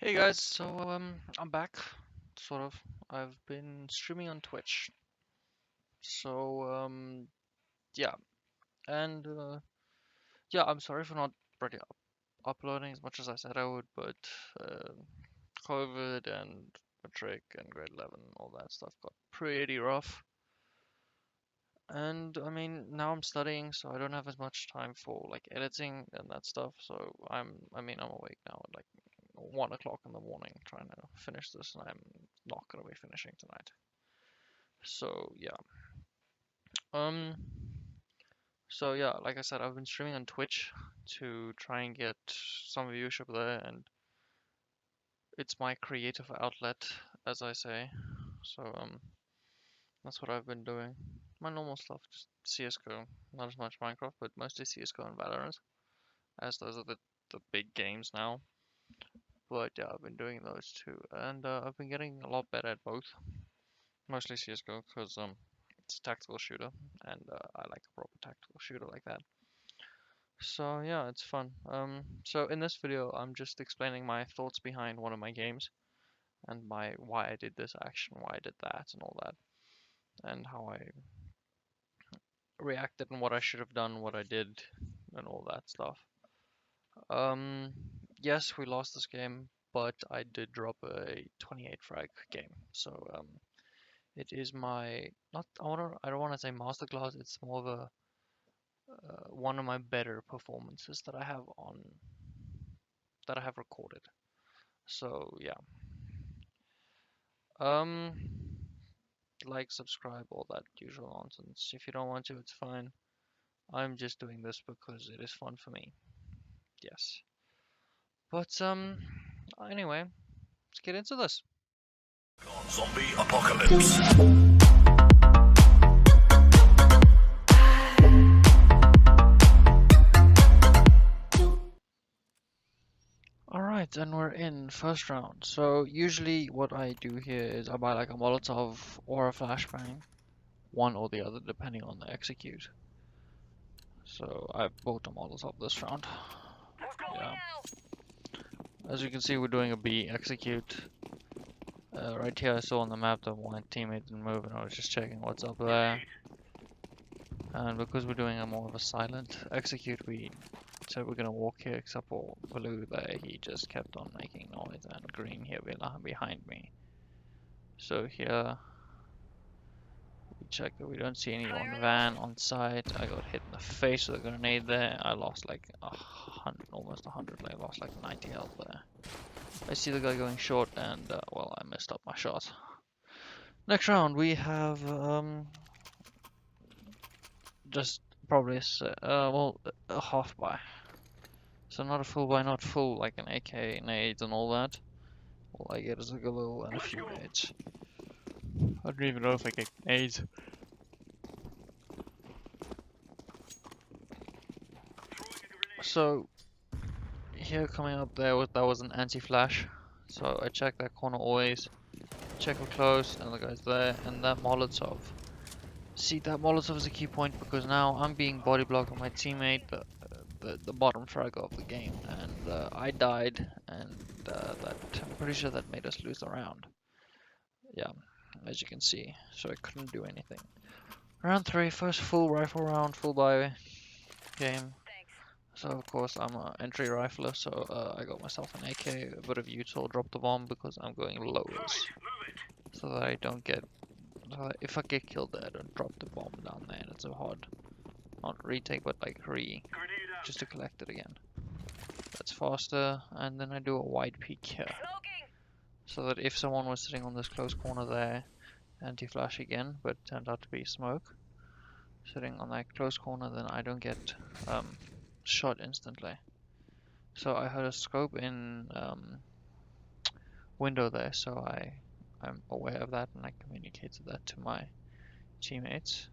Hey guys, so I'm back, sort of. I've been streaming on Twitch. So yeah, and yeah, I'm sorry for not really uploading as much as I said I would, but uh, COVID and Matric and grade 11 and all that stuff got pretty rough. And I mean, now I'm studying, so I don't have as much time for like editing and that stuff. So I'm awake now at like 1 o'clock in the morning trying to finish this, and I'm not gonna be finishing tonight. So yeah. Um. So yeah, like I said, I've been streaming on Twitch to try and get some viewership there, and it's my creative outlet, as I say. So that's what I've been doing. My normal stuff, just CS:GO, not as much Minecraft, but mostly CS:GO and Valorant, as those are the big games now. But yeah, I've been doing those too, and I've been getting a lot better at both. Mostly CS:GO, because it's a tactical shooter, and I like a proper tactical shooter like that. So yeah, it's fun. So in this video, I'm just explaining my thoughts behind one of my games and my why I did this action, why I did that, and all that, and how I reacted and what I should have done, what I did, and all that stuff. Um, yes, we lost this game, but I did drop a 28 frag game. So it is my not I don't want to say masterclass. It's more of a one of my better performances that I have recorded. So yeah. Um, like, subscribe, all that usual nonsense. If you don't want to, it's fine. I'm just doing this because it is fun for me. Yes. But anyway, let's get into this. Zombie apocalypse. Alright, and we're in first round. So usually what I do here is I buy like a Molotov or a flashbang, one or the other depending on the execute. So I bought a Molotov this round. Yeah. As you can see, we're doing a B execute. Right here, I saw on the map that my teammate didn't move, and I was just checking what's up there. And because we're doing a more of a silent execute, we said we're gonna walk here, except for blue there. He just kept on making noise, and green here behind me. So here, we check that we don't see anyone. Van on site. I got hit in the face with a grenade there. I lost like almost 100. I lost like 90 health there. I see the guy going short, and well, I messed up my shot. Next round, we have just probably a half buy. So not a full buy, not full like an AK, nades and all that. All I get is like a little and a few nades. I don't even know if I get nades. So here coming up there that was an anti-flash. So I check that corner always. Check it close, and the guy's there, and that Molotov. See, that Molotov is a key point because now I'm being body blocked by my teammate, the bottom fragger of the game, and I died, and I'm pretty sure that made us lose the round. Yeah, as you can see, so I couldn't do anything. Round 3, first full rifle round, full buy game. So of course I'm an entry rifler, so I got myself an AK, a bit of util, drop the bomb because I'm going lowers, so that I don't get. If I get killed there, I don't drop the bomb down there, and it's so hard. Not retake, but like just to collect it again. That's faster, and then I do a wide peek here. So that if someone was sitting on this close corner there, anti-flash again, but it turned out to be smoke, sitting on that close corner, then I don't get shot instantly. So I had a scope in window there, so I'm aware of that, and I communicated that to my teammates.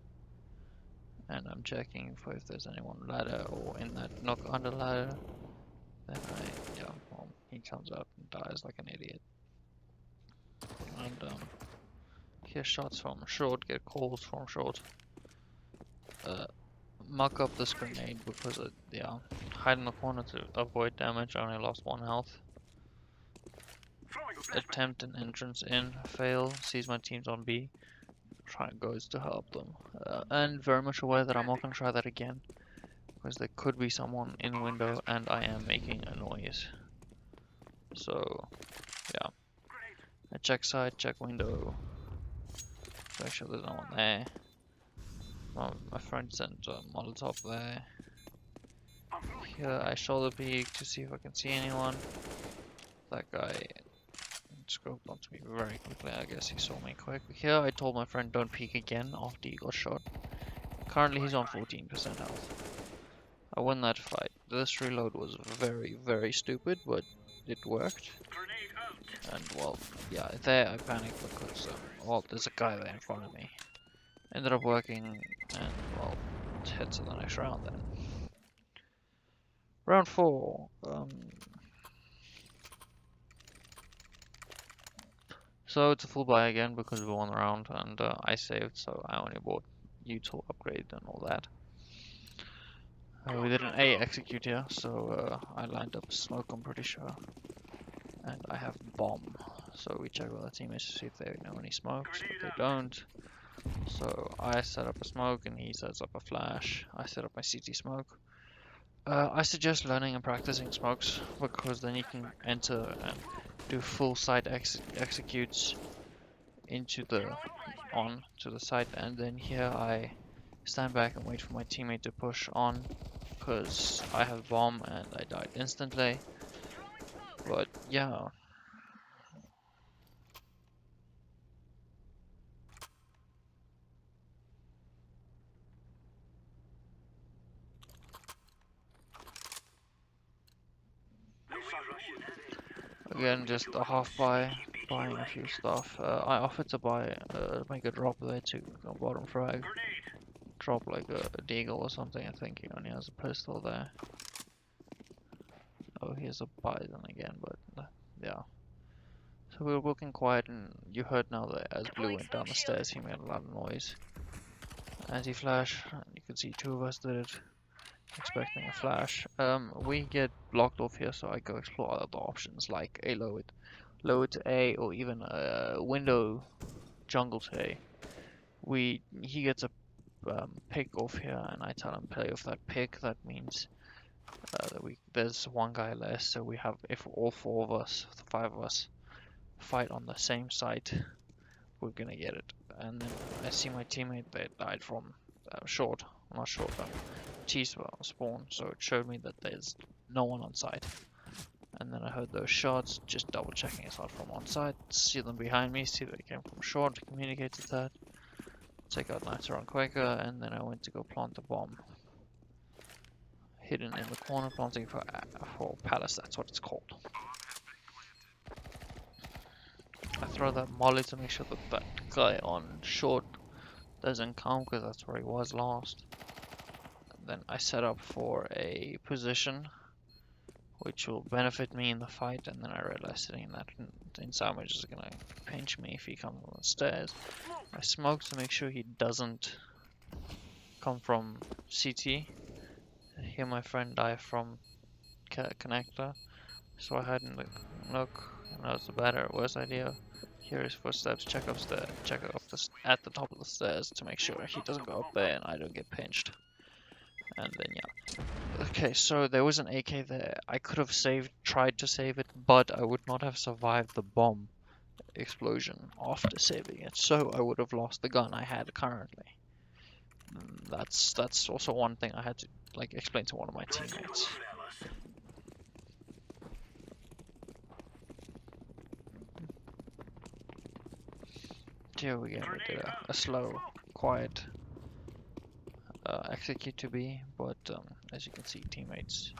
And I'm checking for if there's anyone ladder or in that knock under ladder. Then well, he comes up and dies like an idiot. And hear shots from short, get calls from short. Muck up this grenade because hide in the corner to avoid damage. I only lost 1 health. attempt an entrance in, fail, sees my team's on B, goes to help them. And very much aware that I'm not going to try that again, because there could be someone in window and I am making a noise. So, yeah. I check side, check window, make sure there's no one there. My friend sent a Molotov there. Here I shoulder peek to see if I can see anyone. That guy scoped onto me very quickly. I guess he saw me quick. Here I told my friend don't peek again after he got shot. Currently he's on 14% health. I won that fight. This reload was very stupid, but it worked. And well, yeah, there I panicked because well, there's a guy there in front of me. Ended up working, and well, let's head to the next round then. Round 4. So it's a full buy again because we won the round, and I saved, so I only bought util upgrade and all that. We did an A execute here, so I lined up a smoke, I'm pretty sure. And I have bomb, so we check with our teammates to see if they know any smokes, but they don't. So I set up a smoke and he sets up a flash. I set up my CT smoke. I suggest learning and practicing smokes because then you can enter and do full site executes into the to the site, and then here I stand back and wait for my teammate to push on because I have bomb and I died instantly. But yeah. Again, just a half buy, buying a few stuff. I offered to buy, make a drop there to go bottom frag. Drop like a deagle or something, I think he only has a pistol there. Oh, here's a Bison again, but yeah. So we were walking quiet and you heard now that as Blue went down the stairs he made a lot of noise. Anti-flash, you can see 2 of us did it. Expecting a flash. We get blocked off here, so I go explore other options like a lower to A, or even a window jungle to A. He gets a pick off here, and I tell him play off that pick. That means that there's one guy less, so we have, if all 4 of us, 5 of us, fight on the same site, we're gonna get it. And then I see my teammate that died from short, not short, T-spawn, so it showed me that there's no one on site. And then I heard those shots, just double checking it's not from on site, see them behind me, see they came from short, communicated that, take out Nighter on Quaker, and then I went to go plant the bomb. Hidden in the corner, planting for Palace, that's what it's called. I throw that molly to make sure that that guy on short doesn't come, because that's where he was last. Then I set up for a position which will benefit me in the fight, and then I realized sitting that in sandwich is gonna pinch me if he comes on the stairs. I smoke to make sure he doesn't come from CT. Hear my friend die from connector, so I had to look, and that was the better or worse idea. Hear his footsteps, check up at the top of the stairs to make sure he doesn't go up there and I don't get pinched. And then yeah. Okay, so there was an AK there. I could have tried to save it, but I would not have survived the bomb explosion after saving it. So I would have lost the gun I had currently. That's also one thing I had to like explain to one of my teammates. Here we go. We did a slow, quiet execute to be, but as you can see, teammates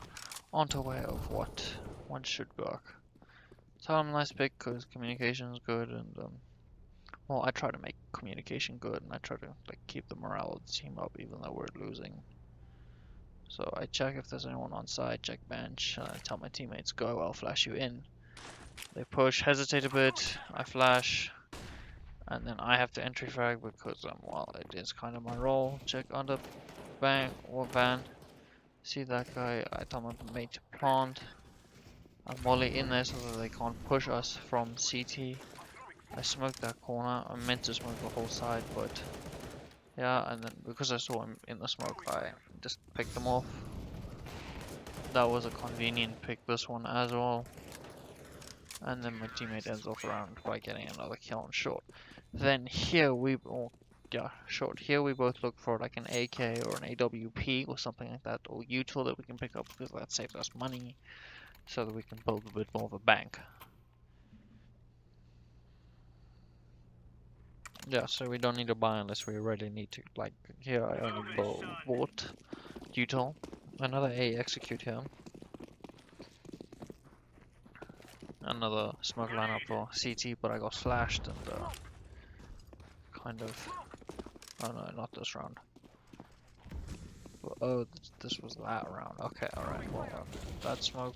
aren't aware of what one should work. Tell them nice pick because communication is good, and well, I try to make communication good, and I try to like keep the morale of the team up even though we're losing. So I check if there's anyone on side, check bench, and I tell my teammates go, I'll flash you in. They push, hesitate a bit, I flash, and then I have to entry frag because well, it is kind of my role. Check under bang or van. See that guy, I tell my mate to plant. a molly in there so that they can't push us from CT. I smoked that corner. I meant to smoke the whole side, but yeah, and then because I saw him in the smoke, I just picked them off. That was a convenient pick, this one as well. And then my teammate ends off the round by getting another kill on short. Then here we, short. Here we both look for like an AK or an AWP or something like that, or util that we can pick up because that saves us money, so that we can build a bit more of a bank. Yeah, so we don't need to buy unless we really need to. Like here, I only bought util. Another A execute here. Another smoke lineup for CT, but I got flashed and kind of. Oh no, not this round. Oh, this was that round. Okay, alright. Well, that smoke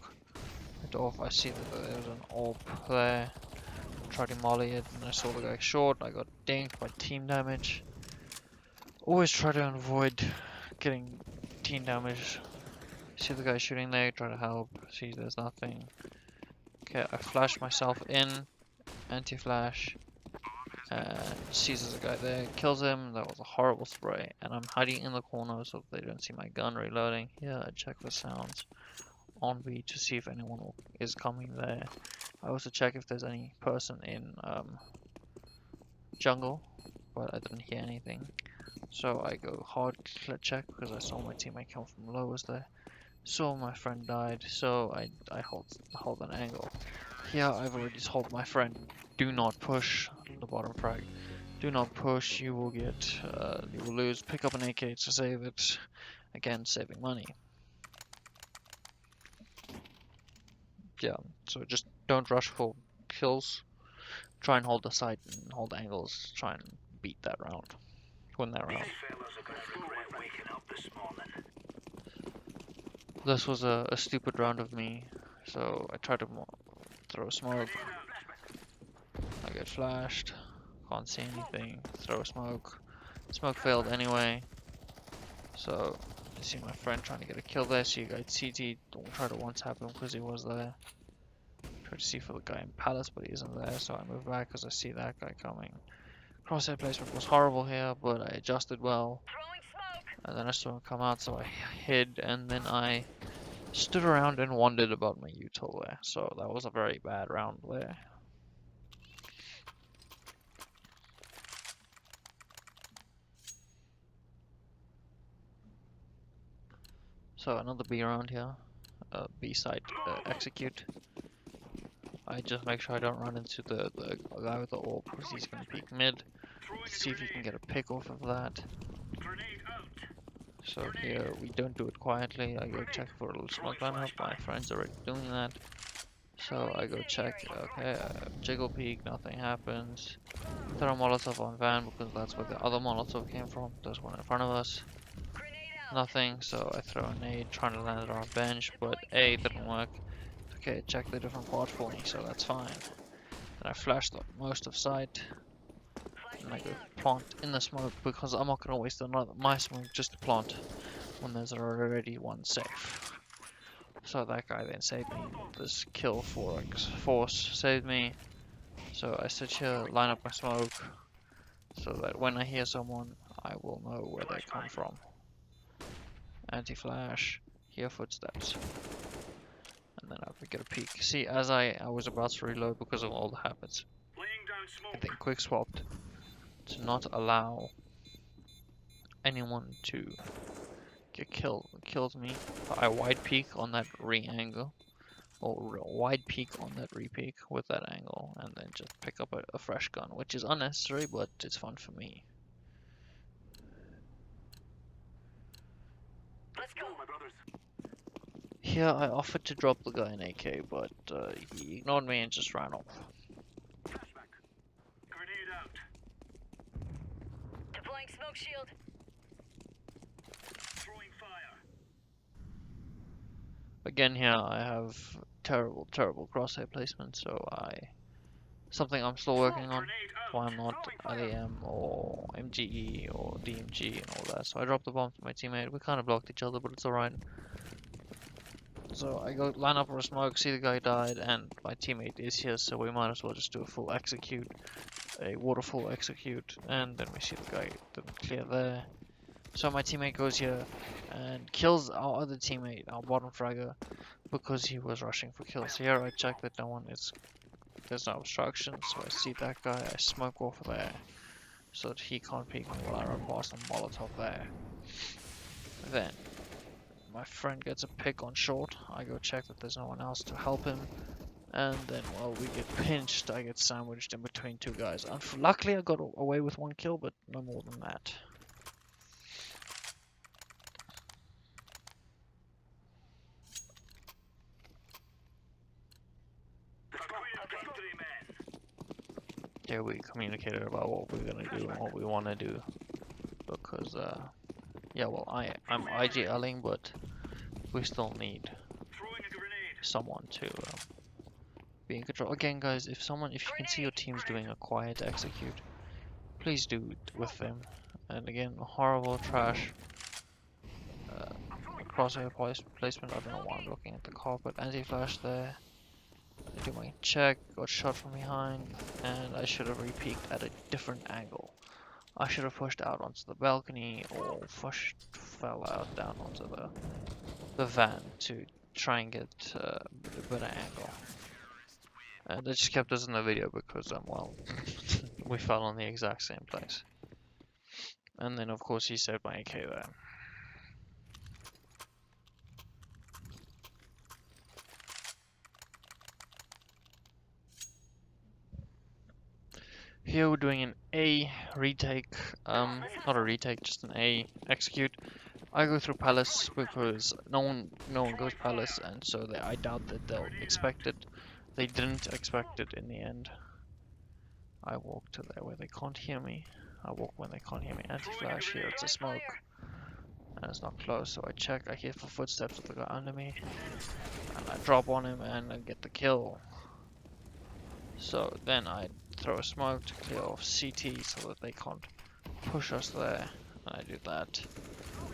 went off. I see that there was an AWP there. Tried to molly it, and I saw the guy short. I got dinged by team damage. Always try to avoid getting team damage. See the guy shooting there, try to help. See there's nothing. Okay, I flash myself in. Anti-flash. Sees the guy there, kills him. That was a horrible spray. And I'm hiding in the corner so they don't see my gun reloading. Here, I check the sounds on B to see if anyone is coming there. I also check if there's any person in jungle, but I didn't hear anything. So I go hard check because I saw my teammate come from lowest there. Saw my friend died, so I hold an angle. Here I've already told my friend, do not push the bottom frag. Do not push, you will lose. Pick up an AK to save it. Again, saving money. Yeah, so just don't rush for kills. Try and hold the site and hold angles. Try and beat that round. Win that round. This was a stupid round of me. So I tried to throw smoke. I get flashed. Can't see anything. Throw smoke. Smoke failed anyway. So I see my friend trying to get a kill there. See a guy CT. Don't try to one-tap him because he was there. Try to see for the guy in Palace, but he isn't there. So I move back because I see that guy coming. Crosshair placement was horrible here, but I adjusted well. And then I saw him come out, so I hid, and then I stood around and wondered about my util there. So that was a very bad round there. So another B round here. B side execute. I just make sure I don't run into the guy with the AWP because he's going to peek mid. See if he can get a pick off of that. So here we don't do it quietly. I go check for a little smoke lineup. My friend's already doing that. So I go check. Okay, jiggle peek, nothing happens. Throw a Molotov on van because that's where the other Molotov came from. There's one in front of us. Nothing, so I throw a nade trying to land it on our bench, but A, didn't work. Okay, check the different part for me, so that's fine. Then I flashed up most of site. And I go plant in the smoke because I'm not going to waste my smoke just to plant when there's already one safe. So that guy then saved me. This kill for force saved me. So I sit here, line up my smoke, so that when I hear someone, I will know where they come from. Anti-flash, hear footsteps. And then I get a peek. See, as I was about to reload because of all the habits. I think quick swapped to not allow anyone to get killed me. I wide peek on that re-angle, or wide peek on that re-peek with that angle, and then just pick up a fresh gun, which is unnecessary, but it's fun for me. Let's go, my brothers. Here I offered to drop the guy in AK, but he ignored me and just ran off. Flashback. Grenade out. Deploying smoke shield. Throwing fire. Again here I have terrible crosshair placement, so something I'm still working on. Why I'm not IAM or MGE or DMG and all that. So I dropped the bomb to my teammate. We kind of blocked each other, but it's alright. So I go line up for a smoke, see the guy died, and my teammate is here, so we might as well just do a full execute, a waterfall execute, and then we see the guy didn't clear there. So my teammate goes here and kills our other teammate, our bottom fragger, because he was rushing for kills. Here I check that there's no obstruction, so I see that guy, I smoke off there, so that he can't peek me while I run past a Molotov there. Then my friend gets a pick on short, I go check that there's no one else to help him, and then while we get pinched, I get sandwiched in between two guys. Luckily I got away with one kill, but no more than that. Here we communicated about what we're gonna do and what we want to do, because yeah, well I'm IGLing, but we still need someone to be in control. Again, guys, if you can see your team's doing a quiet execute, please do it with them. And again, horrible trash crosshair placement. I don't know why I'm looking at the carpet. Anti-flash there. I do my check, got shot from behind, and I should have re-peeked at a different angle. I should have pushed out onto the balcony or fell out down onto the van to try and get a better angle. And they just kept us in the video because well, we fell on the exact same place. And then of course he saved my AK there. Here we're doing an A retake, not a retake, just an A execute. I go through palace because no one goes palace, and so I doubt that they'll expect it. They didn't expect it in the end. I walk to there where they can't hear me. I walk when they can't hear me. Anti-flash here, it's a smoke. And it's not close, so I check, I hear footsteps of the guy under me. And I drop on him and I get the kill. So then I throw a smoke to clear off CT so that they can't push us there. And I do that.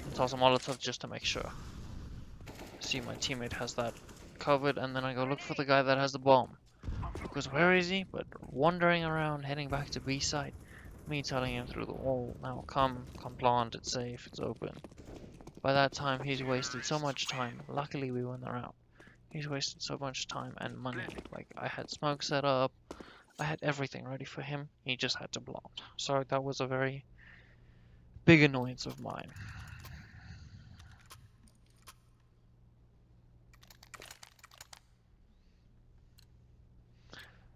And toss a Molotov just to make sure. See, my teammate has that covered, and then I go look for the guy that has the bomb. Because where is he? But wandering around, heading back to B site. Me telling him through the wall, now come plant, it's safe, it's open. By that time, he's wasted so much time. Luckily, we won the round. He's wasted so much time and money. Like, I had smoke set up, I had everything ready for him. He just had to plant. So that was a very big annoyance of mine.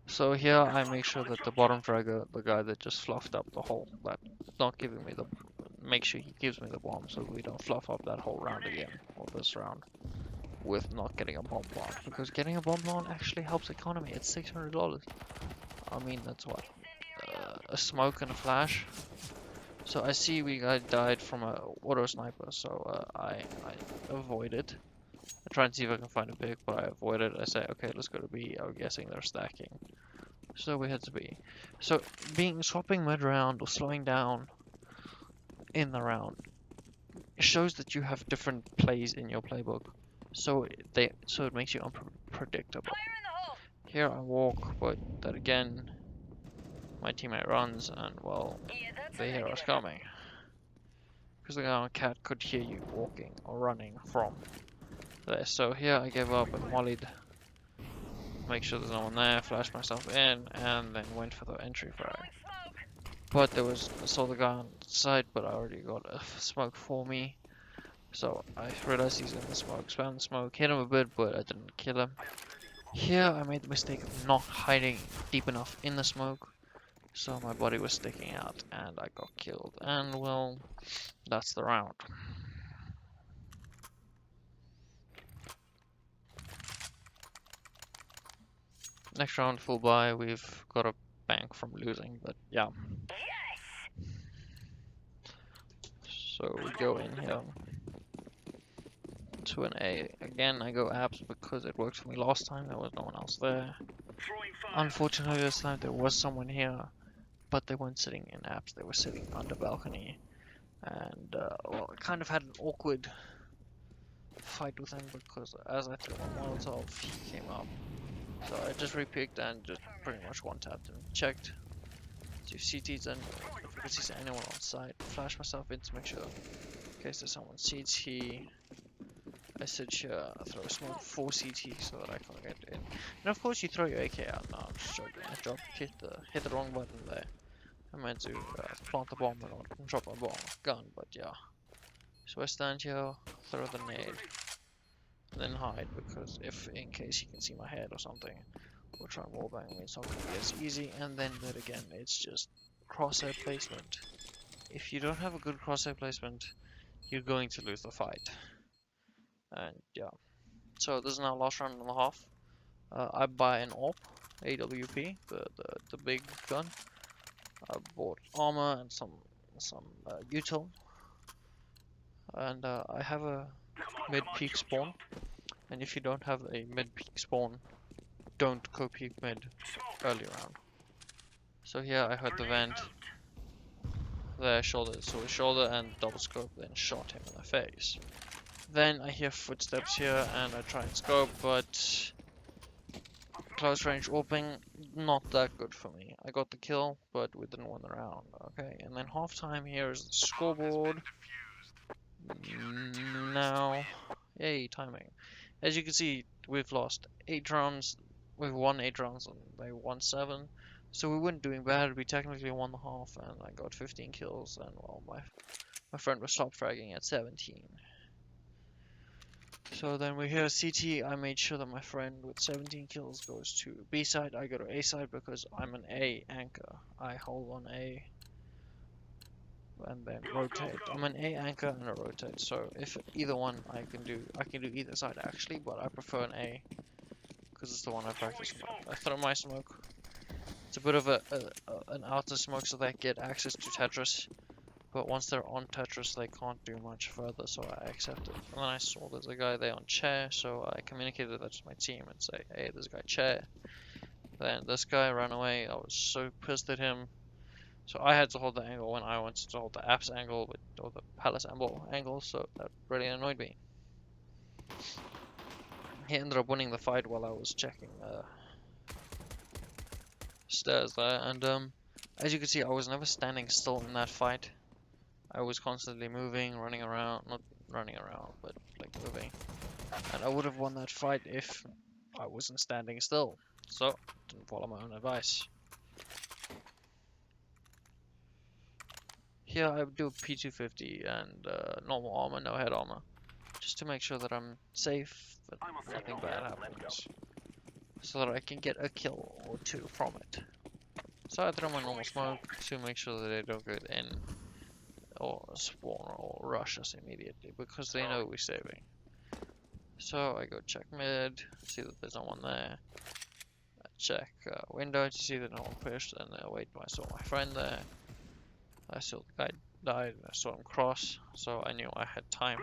So here I make sure that the bottom fragger, the guy that just fluffed up the hole, that not giving me the, make sure he gives me the bomb so we don't fluff up that whole round again, or this round, with not getting a bomb plant. Because getting a bomb plant actually helps economy. It's $600. I mean, that's what, a smoke and a flash. So I see we guy died from a auto sniper, so I avoid it. I try and see if I can find a pick, but I avoid it. I say, okay, let's go to B. I'm guessing they're stacking. So we head to B. So swapping mid-round or slowing down in the round shows that you have different plays in your playbook. So it makes you unpredictable. Here I walk, but that again, my teammate runs, and well, they hear us coming. Because the guy on cat could hear you walking or running from there. So here I gave up and mollied, make sure there's no one there, flashed myself in, and then went for the entry frag. But I saw the guy on the side, but I already got a smoke for me. So I realized he's in the smoke, spam the smoke, hit him a bit, but I didn't kill him. Here I made the mistake of not hiding deep enough in the smoke, so my body was sticking out and I got killed. And well, that's the round. Next round full buy, we've got a bank from losing, but yeah. So we go in here to an A. Again, I go apps because it worked for me last time, there was no one else there. Unfortunately this time there was someone here, but they weren't sitting in apps, they were sitting under balcony. And well, I kind of had an awkward fight with him because as I threw my Molotov, he came up. So I just repicked and just pretty much one-tapped him. Checked. See if CT's and if I see anyone on site. Flash myself in to make sure in case there's someone CT. I sit here, I throw a smoke for CT so that I can't get in. And of course you throw your AK out now. I'm just joking. I hit the wrong button there. I meant to plant the bomb and not drop my gun, but yeah. So I stand here, throw the nade, and then hide because if in case he can see my head or something, or try and wallbang me, it's not gonna be as easy. And then but again, it's just crosshair placement. If you don't have a good crosshair placement, you're going to lose the fight. And yeah, so this is now last round and a half. I buy an AWP, the big gun. I bought armor and some util, and I have a mid-peak spawn. And if you don't have a mid-peak spawn, don't go peek mid early round. So here I heard the vent. There, shoulder, saw his shoulder and double scope, then shot him in the face. Then I hear footsteps here and I try and scope, but close range AWPing, not that good for me. I got the kill, but we didn't win the round. Okay, and then halftime here is the scoreboard. Now, yay, timing. As you can see, we've lost 8 rounds. We've won 8 rounds and they won 7. So we weren't doing bad. We technically won the half and I got 15 kills. And well, my friend was top fragging at 17. So then we hear CT. I made sure that my friend with 17 kills goes to B side. I go to A side because I'm an A anchor. I hold on A and then rotate. I'm an A anchor and a rotate. So if either one I can do either side actually, but I prefer an A because it's the one I practice more. I throw my smoke. It's a bit of an outer smoke so they get access to Tetris. But once they're on Tetris, they can't do much further, so I accept it. And then I saw there's a guy there on chair, so I communicated that to my team and say, hey, there's a guy chair. Then this guy ran away. I was so pissed at him. So I had to hold the angle when I wanted to hold the apps angle, or the palace angle, so that really annoyed me. He ended up winning the fight while I was checking stairs there, and as you can see, I was never standing still in that fight. I was constantly moving, running around, not running around, but like moving. And I would have won that fight if I wasn't standing still. So, didn't follow my own advice. Here I do P250 and normal armor, no head armor. Just to make sure that I'm safe, that nothing bad happens. So that I can get a kill or 2 from it. So I throw my normal smoke to make sure that they don't get in or spawn or rush us immediately because they know we're saving. So I go check mid, see that there's no one there. I check window to see that no one pushed, and wait, I saw my friend there. I saw the guy died, and I saw him cross, so I knew I had time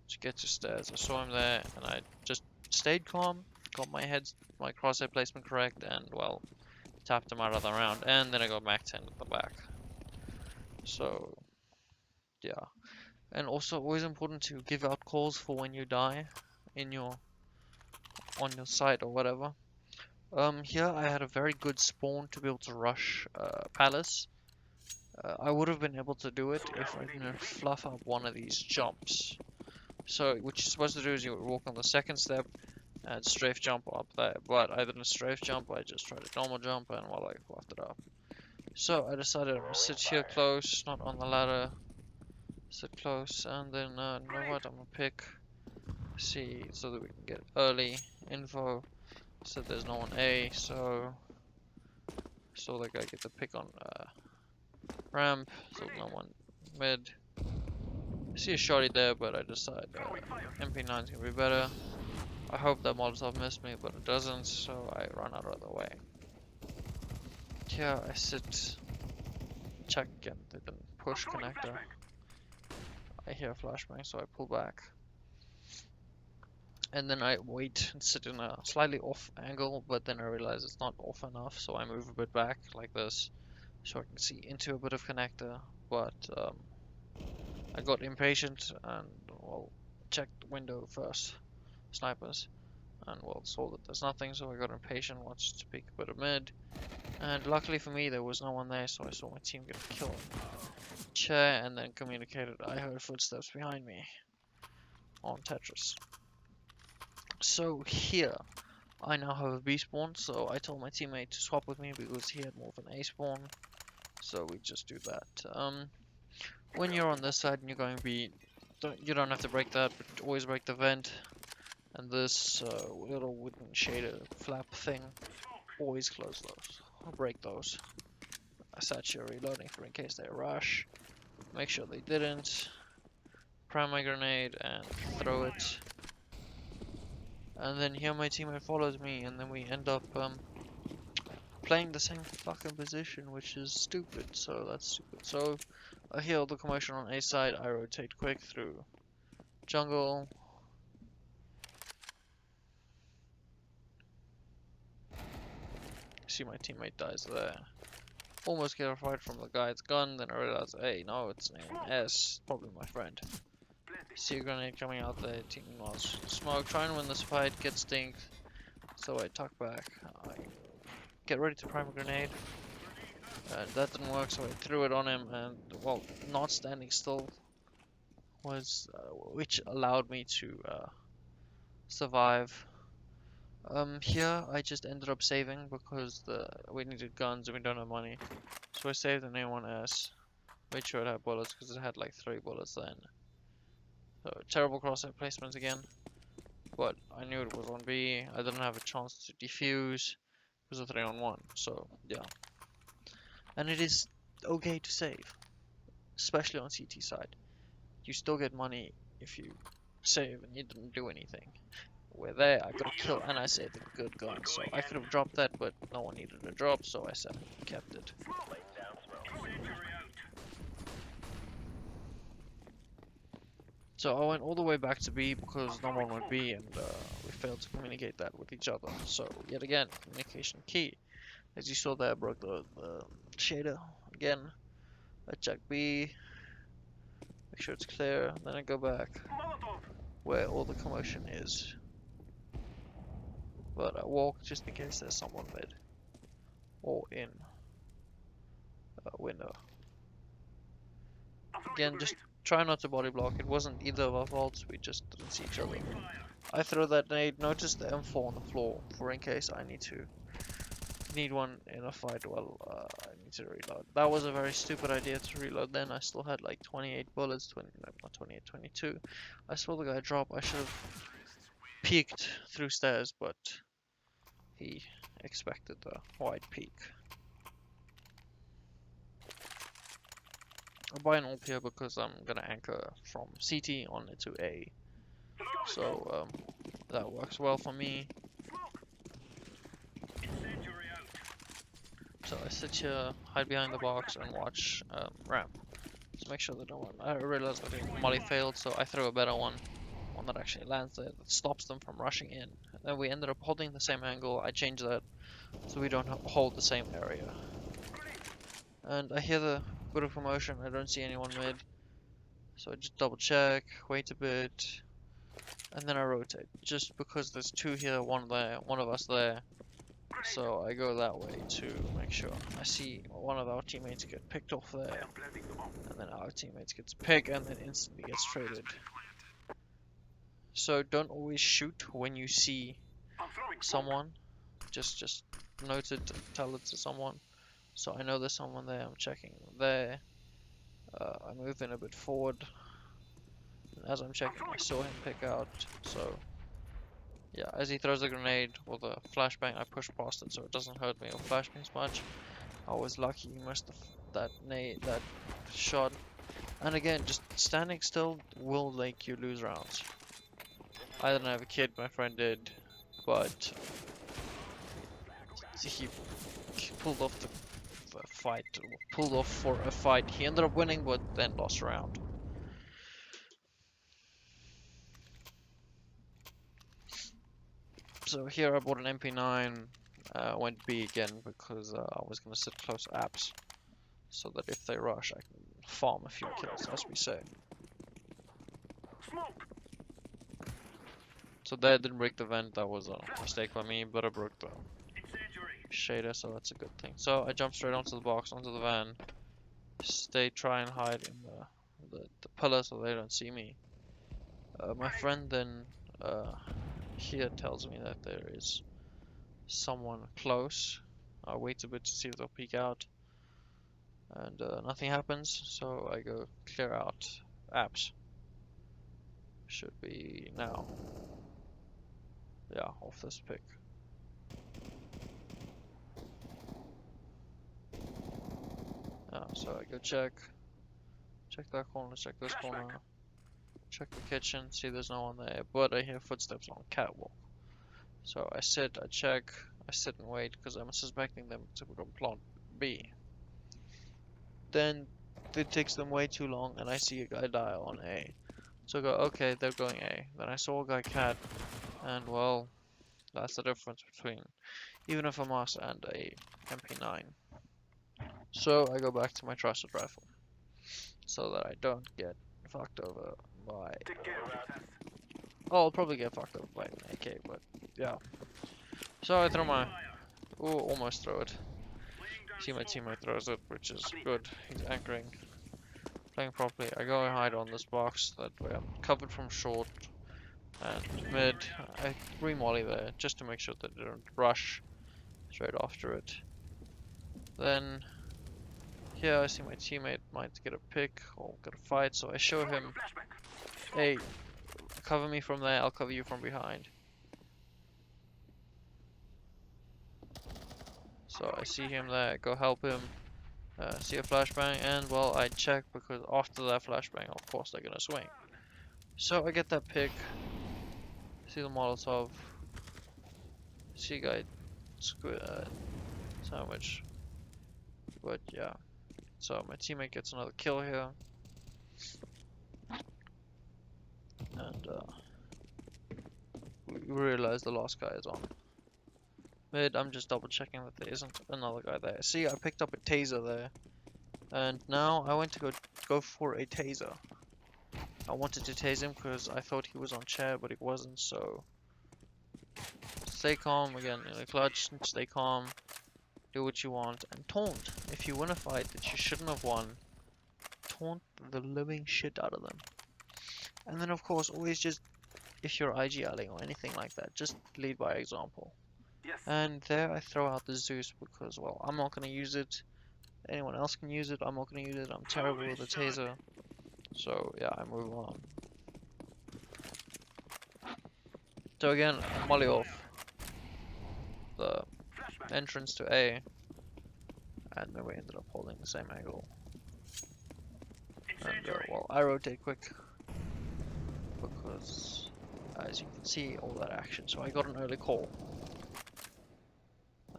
to get to stairs. I saw him there, and I just stayed calm, got my crosshair placement correct, and well, tapped him out of the round, and then I got Mac 10 at the back. So yeah, and also always important to give out calls for when you die on your site or whatever. Here I had a very good spawn to be able to rush Palace. I would have been able to do it if I didn't fluff up one of these jumps. So what you're supposed to do is you walk on the second step and strafe jump up there, but I didn't strafe jump, I just tried a normal jump and well, I fluffed it up. So I decided I'm gonna sit here close, not on the ladder. Sit close, and then you know what, I'm gonna pick C so that we can get early info. So there's no one A, so the guy get the pick on ramp, so no one mid. I see a shotty there, but I decide MP9 is gonna be better. I hope that Molotov missed me, but it doesn't, so I run out of the way. Here I sit, check again, they didn't push connector. I hear a flashbang, so I pull back. And then I wait and sit in a slightly off angle, but then I realize it's not off enough, so I move a bit back like this, so I can see into a bit of connector. But I got impatient and well, checked the window first, snipers, and well, saw that there's nothing, so I got impatient, watched to peek a bit of mid, and luckily for me there was no one there, so I saw my team get a kill on chair, and then communicated I heard footsteps behind me on Tetris. So here, I now have a B spawn, so I told my teammate to swap with me because he had more of an A spawn, so we just do that. When you're on this side and you're going B, you don't have to break that, but always break the vent. And this little wooden shader flap thing, always close those, or break those. I sat here reloading for in case they rush. Make sure they didn't. Prime my grenade and throw it. And then here my teammate follows me, and then we end up playing the same fucking position, which is stupid. So that's stupid. So I hear all the commotion on A side. I rotate quick through jungle. See my teammate dies there. Almost get a fight from the guy's gun, then I realize, hey, no, it's name S, probably my friend. See a grenade coming out there, team was smoke, trying to win this fight, get stinked. So I tuck back, I get ready to prime a grenade. That didn't work, so I threw it on him, and well, not standing still was, which allowed me to survive. Here I just ended up saving because we needed guns and we don't have money. So I saved an A1S. Made sure it had bullets because it had like 3 bullets then. So terrible crosshair placement again. But I knew it was on B. I didn't have a chance to defuse. It was a 3-on-1. So yeah. And it is okay to save. Especially on CT side. You still get money if you save and you didn't do anything. Where there, I got a kill and I saved a good gun, so I could have dropped that, but no one needed a drop, so I said kept it. So I went all the way back to B because no one went B, and we failed to communicate that with each other. So yet again, communication key. As you saw there, I broke the shader again. I check B, make sure it's clear, then I go back where all the commotion is. But I walk just in case there's someone mid or in a window. Again, just try not to body block. It wasn't either of our faults, we just didn't see each other. I throw that nade, notice the M4 on the floor for in case I need one in a fight while I need to reload. That was a very stupid idea to reload then. I still had like 28 bullets, no, not 28, 22. I saw the guy drop. I should have peeked through stairs, but he expected the wide peak. I'll buy an AWP here because I'm gonna anchor from CT on to A. So that works well for me. So I sit here, hide behind the box, and watch ramp. Just make sure that no one. I realized that the molly failed, so I throw a better one that actually lands there, that stops them from rushing in. And then we ended up holding the same angle. I changed that so we don't hold the same area. And I hear the bit of commotion. I don't see anyone mid, so I just double check, wait a bit, and then I rotate. Just because there's 2 here, 1 there, one of us there. So I go that way to make sure. I see one of our teammates get picked off there, and then our teammates gets picked and then instantly gets traded. So don't always shoot when you see someone. Just note it, tell it to someone. So I know there's someone there. I'm checking there. I move in a bit forward. And as I'm checking, I saw him pick out. So yeah, as he throws a grenade with a flashbang, I push past it so it doesn't hurt me or flash me as much. I was lucky he missed that shot. And again, just standing still will make you lose rounds. I didn't have a kid, my friend did, but he pulled off the fight, pulled off for a fight. He ended up winning, but then lost a round. So here I bought an MP9, went B again because I was going to sit close apps, so that if they rush I can farm a few kills, as we say. So that didn't break the vent, that was a mistake by me, but I broke the Incendiary. shader, so that's a good thing. So I jumped straight onto the box, onto the van. They try and hide in the pillar so they don't see me. My friend then here tells me that there is someone close. I wait a bit to see if they'll peek out, and nothing happens, so I go clear out apps. Should be now. Yeah, off this pick. So I go check that corner, check this corner, check the kitchen, see there's no one there, but I hear footsteps on the catwalk. So I sit and wait because I'm suspecting them to become plan B. Then it takes them way too long and I see a guy die on A. So I go, okay, they're going A. Then I saw a guy cat, and well, that's the difference between even a FAMAS and a MP9. So I go back to my trusted rifle, so that I don't get fucked over by... Take care of yourself. Oh, I'll probably get fucked over by an AK, but yeah. So I throw my... Ooh, almost throw it. See my teammate throws it, which is good. He's anchoring. Playing properly. I go and hide on this box, that way I'm covered from short and mid. I re-molly there, just to make sure that they don't rush straight after it. Then... here I see my teammate might get a pick or get a fight, so I show him, hey, cover me from there, I'll cover you from behind. So I see him there, go help him, see a flashbang, and well, I check because after that flashbang, of course, they're gonna swing. So I get that pick, see the Molotov, see a guy sandwich, but yeah. So my teammate gets another kill here, and we realize the last guy is on mid. I'm just double checking that there isn't another guy there. See, I picked up a taser there, and now I went to go for a taser. I wanted to tase him because I thought he was on chair, but he wasn't. So stay calm again in a clutch. Stay calm. Do what you want and taunt. If you win a fight that you shouldn't have won, taunt the living shit out of them. And then of course, always just, if you're IGLing or anything like that, just lead by example. Yes. And there I throw out the Zeus because, well, I'm not going to use it. Anyone else can use it. I'm not going to use it. I'm terrible with the taser. So yeah, I move on. So again, molly off the entrance to A, and then we ended up holding the same angle. And well, I rotate quick because, as you can see, all that action. So I got an early call,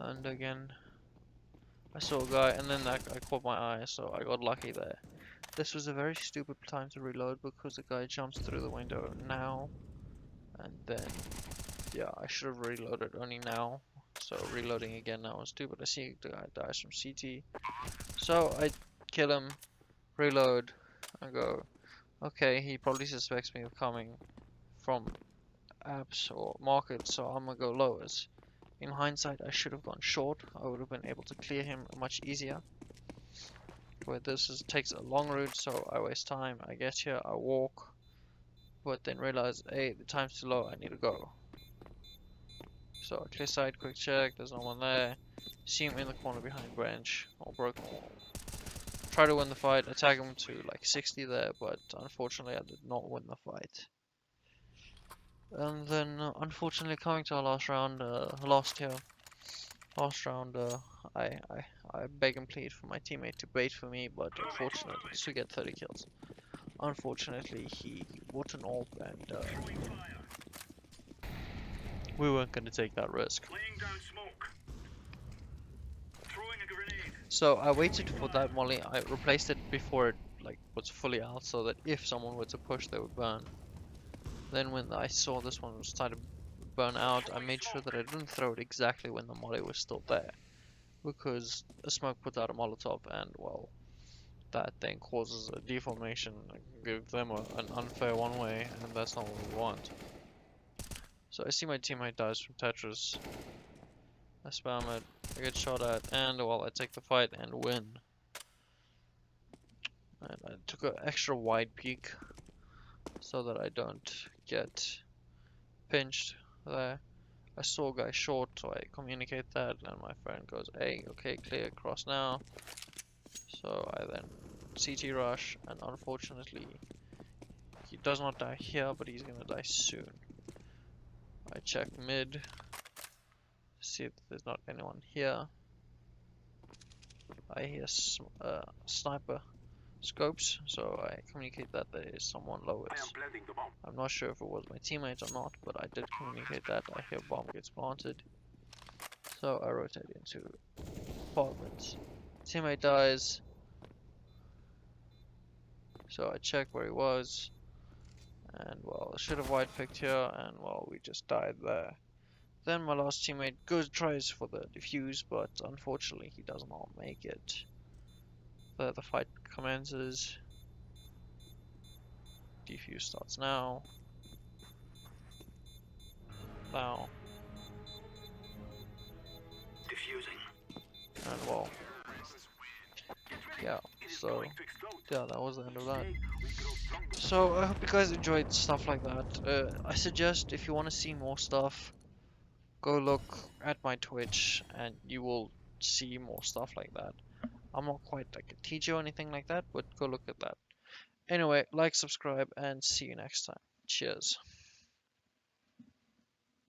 and again, I saw a guy, and then that guy caught my eye, so I got lucky there. This was a very stupid time to reload because the guy jumps through the window now, and then yeah, I should have reloaded only now. So reloading again now is stupid. I see the guy dies from CT. So I kill him, reload, and go, okay, he probably suspects me of coming from apps or market, so I'm gonna go lowers. In hindsight, I should have gone short. I would have been able to clear him much easier. Where this takes a long route, so I waste time. I get here, I walk, but then realize, hey, the time's too low, I need to go. So I clear side, quick check, there's no one there. See him in the corner behind branch, or broken wall. Try to win the fight, attack him to like 60 there, but unfortunately I did not win the fight. And then unfortunately coming to our last round, last round, I beg and plead for my teammate to bait for me, but unfortunately to get 30 kills. Unfortunately he bought an AWP and we weren't going to take that risk. Laying down smoke. Throwing a grenade. So I waited for that molly. I replaced it before it was fully out, so that if someone were to push, they would burn. Then when I saw this one was starting to burn out, I made sure that I didn't throw it exactly when the molly was still there, because a smoke put out a Molotov, and well, that thing causes a deformation, give them an unfair one way, and that's not what we want. So I see my teammate dies from Tetris. I spam it, I get shot at, and well, I take the fight and win. And I took an extra wide peek so that I don't get pinched there. I saw a guy short, so I communicate that, and my friend goes, "Hey, okay, clear, cross now." So I then CT rush, and unfortunately, he does not die here, but he's gonna die soon. I check mid, see if there's not anyone here. I hear sniper scopes, so I communicate that there is someone low. I'm not sure if it was my teammate or not, but I did communicate that. I hear bomb gets planted, so I rotate into apartments. Teammate dies, so I check where he was, and well, I should have wide picked here, and well, we just died there. Then my last teammate tries for the defuse, but unfortunately he does not make it. The fight commences. Defuse starts now. Now. Diffusing. And well, yeah, so yeah, that was the end of that. So I hope you guys enjoyed stuff like that. I suggest if you want to see more stuff, go look at my Twitch and you will see more stuff like that. I'm not quite like a teacher or anything like that, but go look at that. Anyway, like, subscribe, and see you next time. Cheers.